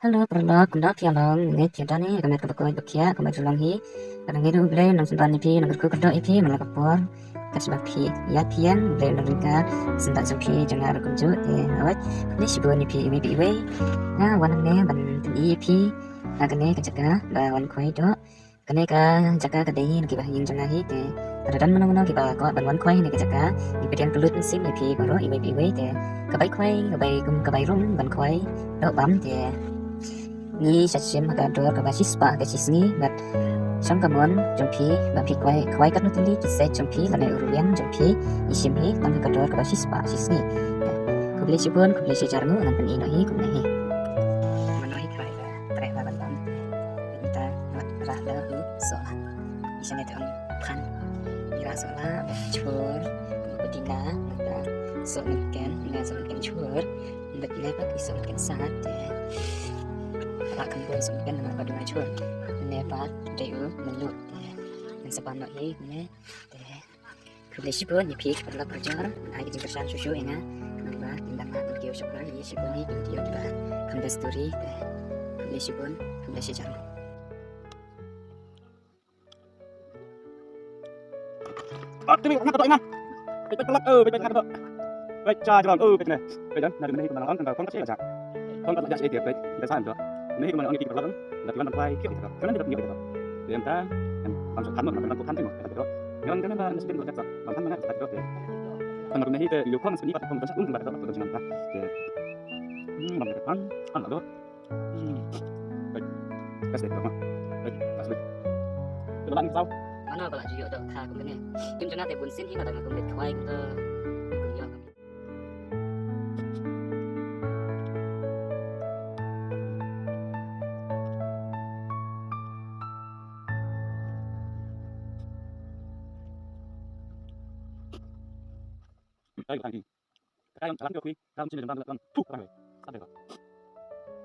Halo, perlu kundak ya long, nge kita nih kami kebakoi bakia, kami julang hi, kadang itu beli nang sentan ipi, nang kerku kedok ipi, malah kapor, kasih pi, ya pian, beli nang ringka, sentak supi, jangan kunju, awet, ini si buan ipi, iwi iwi, nah wan ne ban ipi, nah kene kejaka, ba wan koi do, kene ka jaka kadai, nang kibah yin jangan hi, kadang mana kibah ko ban wan koi ni kejaka, ipi tiang pelut sim ipi, baru iwi iwi, kabai koi, kabai rum, ban koi, do bam, ni sachem magador kabasis pa kasisni bat sang kamon jompi bapi kwai kat nutili kise jompi lana urulian jompi isimhi lang kagador kabasis pa sisni kubli sibun kubli sijarmu nan pen inohi kumnehi manohi kwai tre baban bam kita mat rahla hu sola isane ton pan ira sola chur kudina nata so ken ina so ken chur bet lepak iso ken sangat akan boleh sebutkan nama pada ngajur nepa deu melut dan sebab nak ini kemudian si pun nipik adalah perjar hai di persan susu ena kenapa tindak nak kio syukur ini si pun ini dia juga kemudian story kemudian si pun kemudian si jarum demi ngắt tội mà bị lắc bị ngắt tội vậy cha cho bị này vậy đó là mình không cần không có chế là chặt không có chế tiệp đấy để sao được nếu mà ông đi lắm là chúng ta phải kiểu cái nó được nhiều được để em ta làm sự thắng mà làm cuộc thắng thì một cái đó nhưng cái nó sẽเป็นmột cái làm thắng mà nó sẽ được còn mà cái này thì không sẽ đi bắt không có đúng là đó chúng ta làm được thắng ăn là đó cái gì đó mà cái gì các bạn sao mana bala juga dok kha kumene kim jana te bunsin hi kadang kumlet khwai kita kumyo đây là gì cái ông chả lắm được đi ra trên đường đang lượn phúc ra rồi sao được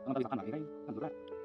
không ta đi ăn này cái ăn được đấy